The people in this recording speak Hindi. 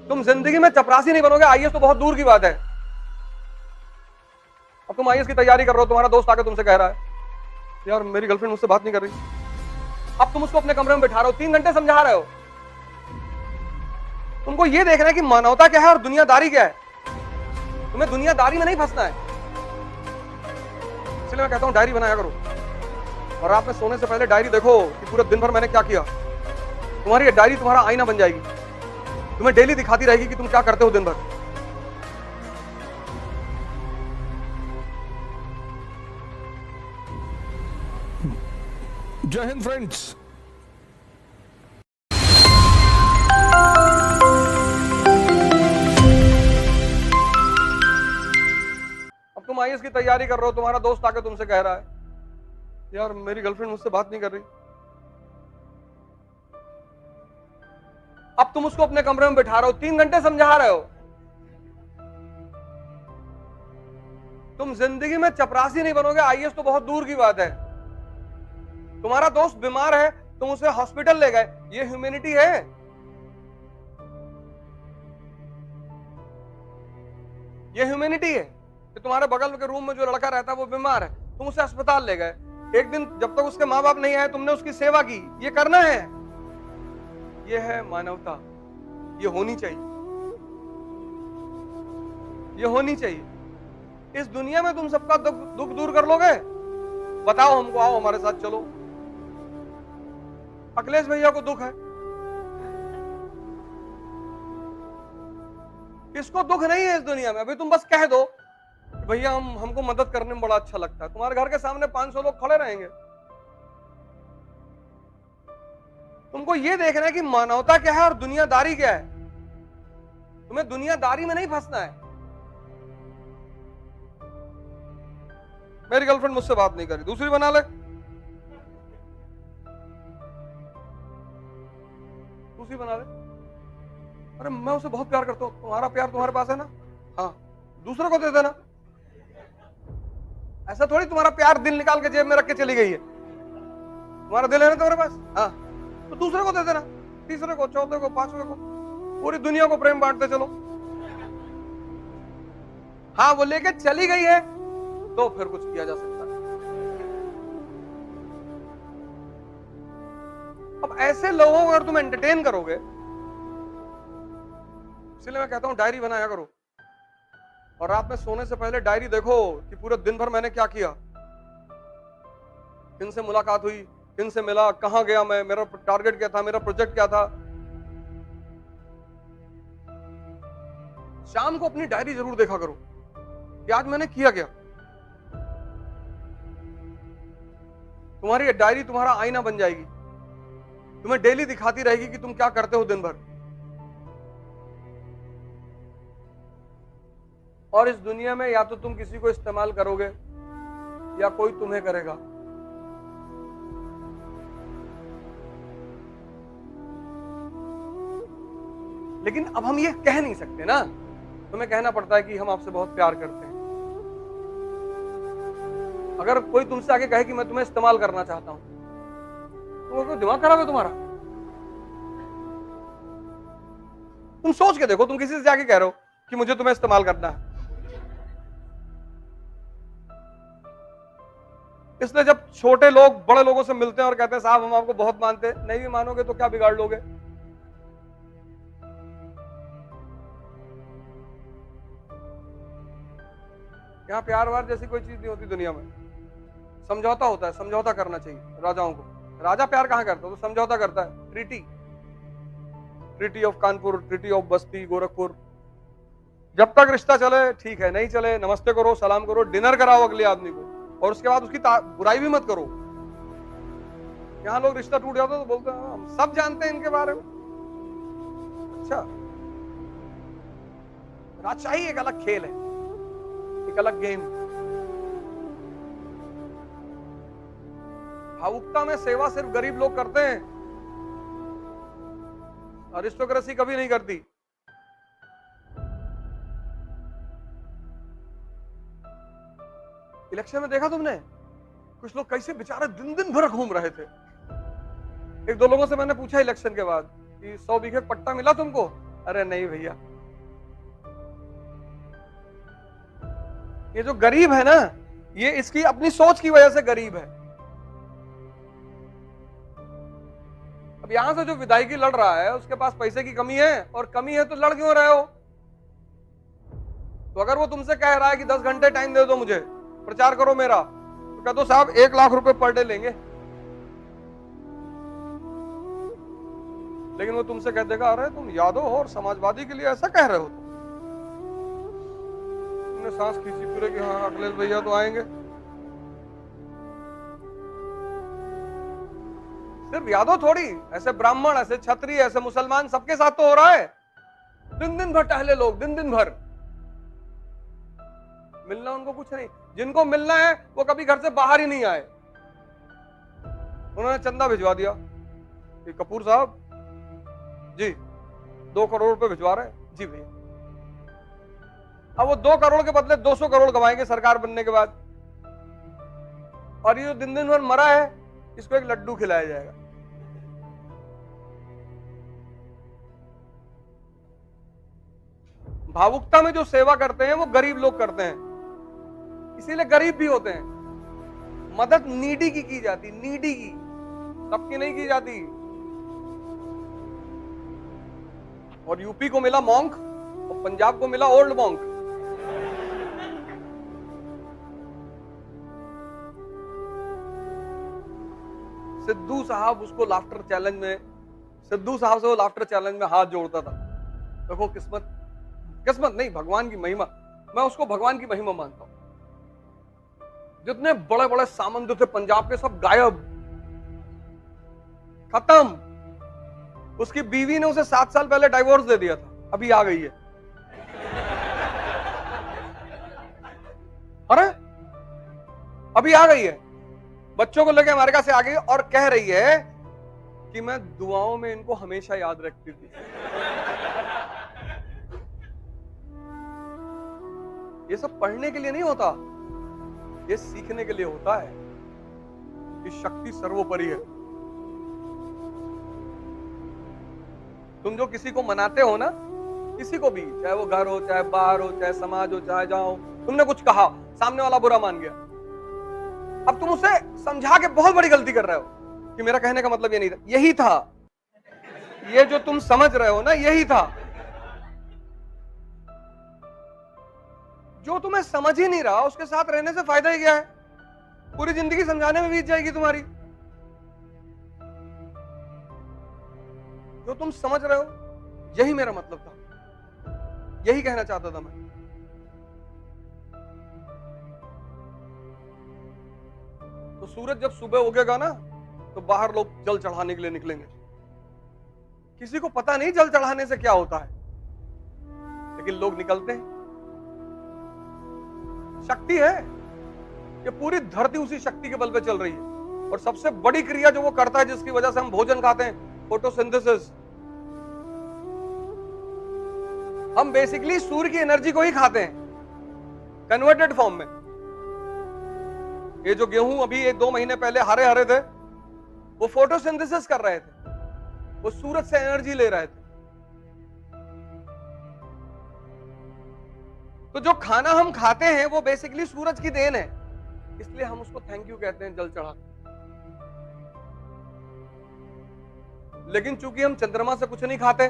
तुम जिंदगी में चपरासी नहीं बनोगे, आईएएस तो बहुत दूर की बात है। अब तुम आईएएस की तैयारी कर रहे हो, तुम्हारा दोस्त आके तुमसे कह रहा है यार मेरी गर्लफ्रेंड मुझसे बात नहीं कर रही। अब तुम उसको अपने कमरे में बैठा रहे हो, 3 घंटे समझा रहे हो। तुमको ये देखना है कि मानवता क्या है और दुनियादारी क्या है। तुम्हें दुनियादारी में नहीं फंसना है। इसलिए मैं कहता हूं डायरी बनाया करो, और रात में सोने से पहले डायरी देखो कि पूरे दिन भर मैंने क्या किया। तुम्हारी ये डायरी तुम्हारा आईना बन जाएगी, तुम्हें डेली दिखाती रहेगी कि तुम क्या करते हो दिन भर। जय हिंद फ्रेंड्स। अब तुम आईएएस की तैयारी कर रहे हो, तुम्हारा दोस्त आके तुमसे कह रहा है यार मेरी गर्लफ्रेंड मुझसे बात नहीं कर रही। अब तुम उसको अपने कमरे में बैठा रहे हो, 3 घंटे समझा रहे हो। तुम जिंदगी में चपरासी नहीं बनोगे, आईएएस तो बहुत दूर की बात है। तुम्हारा दोस्त बीमार है, तुम उसे हॉस्पिटल ले गए, ये ह्यूमैनिटी है? ये ह्यूमैनिटी है कि तुम्हारे बगल के रूम में जो लड़का रहता है वो बीमार है, तुम उसे अस्पताल ले गए, एक दिन जब तक उसके माँ बाप नहीं आए तुमने उसकी सेवा की। ये करना है, ये है मानवता। ये होनी चाहिए, ये होनी चाहिए। इस दुनिया में तुम सबका दुख दूर कर लोगे? बताओ हमको, आओ हमारे साथ चलो। अखिलेश भैया को दुख है, किसको दुख नहीं है इस दुनिया में? अभी तुम बस कह दो भैया हमको मदद करने में बड़ा अच्छा लगता है, तुम्हारे घर के सामने 500 लोग खड़े रहेंगे। तुमको ये देखना है कि मानवता क्या है और दुनियादारी क्या है। तुम्हें दुनियादारी में नहीं फंसना है। मेरी गर्लफ्रेंड मुझसे बात नहीं करी, दूसरी बना ले। दूसरी बना ले। अरे मैं उसे बहुत प्यार करता हूं, तुम्हारा प्यार तुम्हारे पास है ना? हाँ, दूसरे को दे देना। ऐसा थोड़ी तुम्हारा प्यार दिल निकाल के जेब में रख के चली गई है। तुम्हारा दिल है ना तुम्हारे पास, हाँ, तो दूसरे को दे देना, तीसरे को, चौथे को, पांचवे को, पूरी दुनिया को प्रेम बांटते चलो। हाँ, वो लेके चली गई है तो फिर कुछ किया जा सकता है। अब ऐसे लोगों को अगर तुम एंटरटेन करोगे, इसलिए मैं कहता हूं डायरी बनाया करो, और रात में सोने से पहले डायरी देखो कि पूरे दिन भर मैंने क्या किया, किनसे मुलाकात हुई, किनसे मिला, कहां गया मैं, मेरा टारगेट क्या था, मेरा प्रोजेक्ट क्या था। शाम को अपनी डायरी जरूर देखा करो कि आज मैंने किया क्या। तुम्हारी ये डायरी तुम्हारा आईना बन जाएगी, तुम्हें डेली दिखाती रहेगी कि तुम क्या करते हो दिन भर। और इस दुनिया में या तो तुम किसी को इस्तेमाल करोगे या कोई तुम्हें करेगा। लेकिन अब हम ये कह नहीं सकते ना, तुम्हें कहना पड़ता है कि हम आपसे बहुत प्यार करते हैं। अगर कोई तुमसे आके कहे कि मैं तुम्हें इस्तेमाल करना चाहता हूं, तो वो दिमाग खराब है तुम्हारा? तुम सोच के देखो, तुम किसी से जाके कह रहे हो कि मुझे तुम्हें इस्तेमाल करना है। इसलिए जब छोटे लोग बड़े लोगों से मिलते हैं और कहते हैं साहब हम आपको बहुत मानते हैं, नहीं भी मानोगे तो क्या बिगाड़ लोगे? यहाँ प्यार वार जैसी कोई चीज नहीं होती दुनिया में। समझौता होता है, समझौता करना चाहिए राजाओं को। राजा प्यार कहां करता है? तो समझौता करता है। Treaty, treaty of Kanpur, treaty of बस्ती, गोरखपुर। जब तक रिश्ता चले ठीक है, नहीं चले नमस्ते करो, सलाम करो, डिनर कराओ अगले आदमी को, और उसके बाद उसकी बुराई भी मत करो। यहाँ लोग रिश्ता टूट जाता तो बोलते हैं हम सब जानते हैं इनके बारे में। अच्छा, राजशाही एक अलग खेल है, एक अलग गेम। भावुकता में सेवा सिर्फ गरीब लोग करते हैं, अरिस्टोक्रेसी कभी नहीं करती। इलेक्शन में देखा तुमने कुछ लोग कैसे बेचारे दिन दिन भर घूम रहे थे। एक दो लोगों से मैंने पूछा इलेक्शन के बाद कि 100 बीघे पट्टा मिला तुमको? अरे नहीं भैया, ये जो गरीब है ना, ये इसकी अपनी सोच की वजह से गरीब है। अब यहां से जो विधायकी लड़ रहा है उसके पास पैसे की कमी है, और कमी है तो लड़ क्यों रहे हो? तो अगर वो तुमसे कह रहा है कि 10 घंटे टाइम दे दो मुझे, प्रचार करो मेरा, तो कह दो साहब 1 लाख रुपए पर डे लेंगे। लेकिन वो तुमसे कह देगा अरे तुम यादव हो और समाजवादी के लिए ऐसा कह रहे हो, तुमने सांस खींची पूरे कि हाँ अखिलेश भैया तो आएंगे। सिर्फ यादव थोड़ी, ऐसे ब्राह्मण, ऐसे क्षत्रिय, ऐसे मुसलमान, सबके साथ तो हो रहा है। दिन दिन भर टहले लोग, दिन दिन भर मिलना उनको कुछ नहीं। जिनको मिलना है वो कभी घर से बाहर ही नहीं आए। उन्होंने चंदा भिजवा दिया कि कपूर साहब जी 2 करोड़ रुपए भिजवा रहे हैं। जी भैया। अब वो 2 करोड़ के बदले 200 करोड़ कमाएंगे सरकार बनने के बाद, और ये दिन दिन भर मरा है, इसको एक लड्डू खिलाया जाएगा। भावुकता में जो सेवा करते हैं वो गरीब लोग करते हैं, इसीलिए गरीब भी होते हैं। मदद नीडी की जाती, नीडी की, सबकी नहीं की जाती। और यूपी को मिला मॉन्क और पंजाब को मिला ओल्ड मॉन्क। सिद्धू साहब उसको लाफ्टर चैलेंज में, सिद्धू साहब से वो लाफ्टर चैलेंज में हाथ जोड़ता था। देखो किस्मत, किस्मत नहीं, भगवान की महिमा। मैं उसको भगवान की महिमा मानता हूं। जितने बड़े बड़े सामंत थे पंजाब के, सब गायब, खत्म। उसकी बीवी ने उसे 7 साल पहले डाइवोर्स दे दिया था, अभी आ गई है। अरे अभी आ गई है, बच्चों को लेकर अमेरिका से आ गई और कह रही है कि मैं दुआओं में इनको हमेशा याद रखती थी। ये सब पढ़ने के लिए नहीं होता, ये सीखने के लिए होता है कि शक्ति सर्वोपरि है। तुम जो किसी को मनाते हो ना, किसी को भी, चाहे वो घर हो, चाहे बाहर हो, चाहे समाज हो, चाहे जहां हो, तुमने कुछ कहा, सामने वाला बुरा मान गया, अब तुम उसे समझा के बहुत बड़ी गलती कर रहे हो कि मेरा कहने का मतलब ये नहीं था, यही था, ये जो तुम समझ रहे हो ना, यही था। जो तुम्हें समझ ही नहीं रहा उसके साथ रहने से फायदा ही क्या है? पूरी जिंदगी समझाने में बीत जाएगी तुम्हारी। जो तुम समझ रहे हो, यही मेरा मतलब था, यही कहना चाहता था मैं। तो सूरज जब सुबह उगेगा ना, तो बाहर लोग जल चढ़ाने के लिए निकलेंगे। किसी को पता नहीं जल चढ़ाने से क्या होता है, लेकिन लोग निकलते हैं। शक्ति है, ये पूरी धरती उसी शक्ति के बल पे चल रही है। और सबसे बड़ी क्रिया जो वो करता है, जिसकी वजह से हम भोजन खाते हैं, फोटोसिंथेसिस। हम बेसिकली सूर्य की एनर्जी को ही खाते हैं, कन्वर्टेड फॉर्म में। ये जो गेहूं अभी 1-2 महीने पहले हरे हरे थे, वो फोटोसिंथेसिस कर रहे थे, वो सूरज से एनर्जी ले रहे थे। तो जो खाना हम खाते हैं वो बेसिकली सूरज की देन है, इसलिए हम उसको थैंक यू कहते हैं, जल चढ़ा। लेकिन चूंकि हम चंद्रमा से कुछ नहीं खाते,